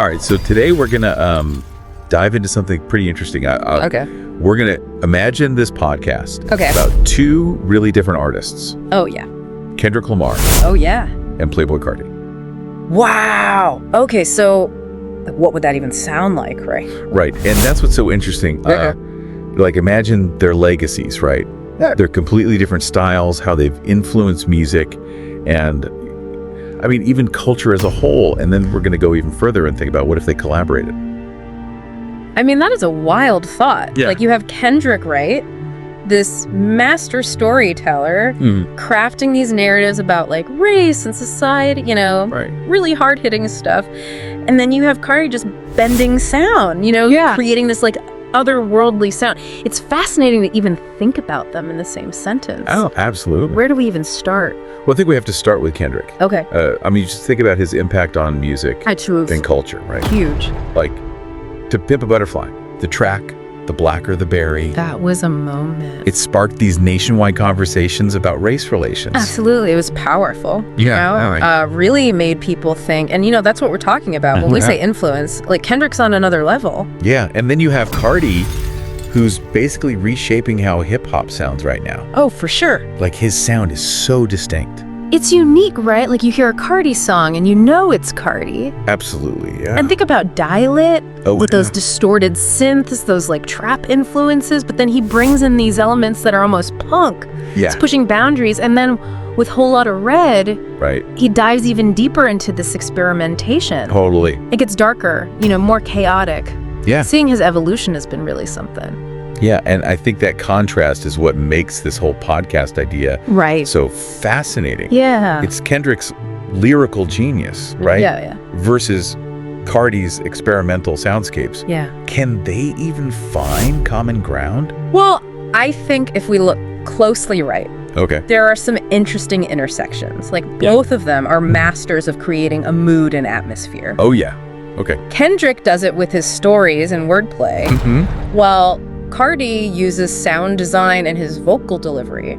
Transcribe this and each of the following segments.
All right, so today we're going to dive into something pretty interesting. Okay. We're going to imagine this podcast Okay. about two really different artists, Oh, yeah. Kendrick Lamar Oh, yeah. and Playboi Carti. Wow. Okay, so what would that even sound like, right? Right, and that's what's so interesting. Like, imagine their legacies, right? Yeah. They're completely different styles, how they've influenced music, and I mean, even culture as a whole. And then we're going to go even further and think about what if they collaborated? I mean, that is a wild thought. Yeah. Like, you have Kendrick, right? This master storyteller crafting these narratives about, like, race and society, you know, Right. really hard-hitting stuff. And then you have Carti just bending sound, you know, creating this, like, otherworldly sound. It's fascinating to even think about them in the same sentence. Oh, absolutely. Where do we even start? Well, I think we have to start with Kendrick. Okay. I mean, just think about his impact on music and culture, right? Huge. Like, To Pimp a Butterfly, the track, The Blacker the Berry. That was a moment. It sparked these nationwide conversations about race relations. Absolutely. It was powerful. Yeah. Really made people think. And, you know, that's what we're talking about. When we say influence, like, Kendrick's on another level. Yeah. And then you have Carti, who's basically reshaping how hip-hop sounds right now. Oh, for sure. Like, his sound is so distinct. It's unique, right? Like, you hear a Carti song and you know it's Carti. Absolutely, yeah. And think about Dial It, with those yeah. distorted synths, those, like, trap influences, but then he brings in these elements that are almost punk. Yeah. It's pushing boundaries. And then with Whole Lotta Red, Right. he dives even deeper into this experimentation. Totally. It gets darker, you know, more chaotic. Yeah. Seeing his evolution has been really something. Yeah, and I think that contrast is what makes this whole podcast idea Right. so fascinating. Yeah. It's Kendrick's lyrical genius, right? Yeah. Versus Carti's experimental soundscapes. Yeah. Can they even find common ground? Well, I think if we look closely, right, Okay. there are some interesting intersections. Like, both of them are masters of creating a mood and atmosphere. Oh, yeah. Okay. Kendrick does it with his stories and wordplay, while Carti uses sound design and his vocal delivery.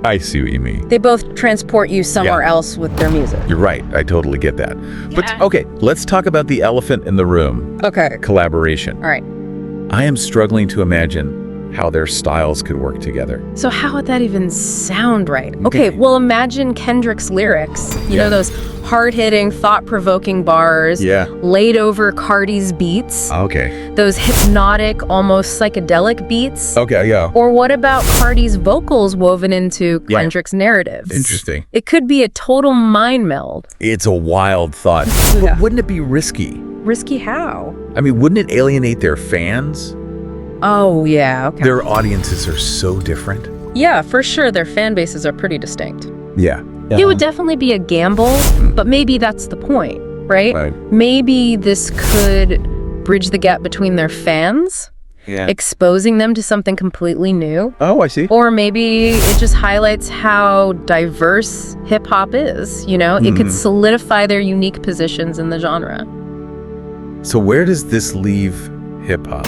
I see what you mean. They both transport you somewhere else with their music. You're right. I totally get that. But, Yeah. okay, let's talk about the elephant in the room. Okay. Collaboration. All right. I am struggling to imagine how their styles could work together. So how would that even sound right? Okay, well, imagine Kendrick's lyrics. You know, those hard-hitting, thought-provoking bars laid over Carti's beats. Okay. Those hypnotic, almost psychedelic beats. Okay, yeah. Or what about Carti's vocals woven into Kendrick's narratives? Interesting. It could be a total mind meld. It's a wild thought. Yeah. But wouldn't it be risky? Risky how? I mean, wouldn't it alienate their fans? Oh, yeah, okay. Their audiences are so different. Yeah, for sure, their fan bases are pretty distinct. Yeah. It would definitely be a gamble, but maybe that's the point, right? Right. Maybe this could bridge the gap between their fans, exposing them to something completely new. Oh, I see. Or maybe it just highlights how diverse hip-hop is, you know? It could solidify their unique positions in the genre. So where does this leave hip-hop?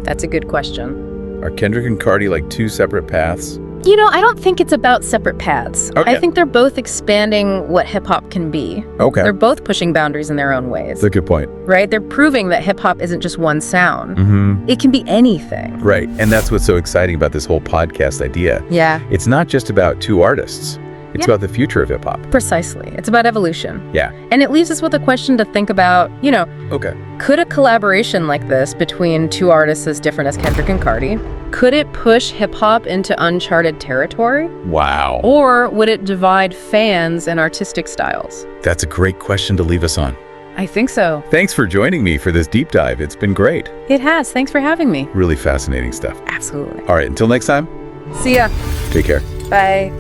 That's a good question. Are Kendrick and Carti like two separate paths? You know, I don't think it's about separate paths. Okay. I think they're both expanding what hip-hop can be. Okay. They're both pushing boundaries in their own ways. That's a good point. Right? They're proving that hip-hop isn't just one sound. It can be anything. Right. And that's what's so exciting about this whole podcast idea. Yeah. It's not just about two artists. It's about the future of hip-hop. Precisely. It's about evolution. Yeah. And it leaves us with a question to think about, you know, Okay. could a collaboration like this between two artists as different as Kendrick and Carti, could it push hip-hop into uncharted territory? Wow. Or would it divide fans and artistic styles? That's a great question to leave us on. I think so. Thanks for joining me for this deep dive. It's been great. It has. Thanks for having me. Really fascinating stuff. Absolutely. All right, until next time, See ya. take care. Bye.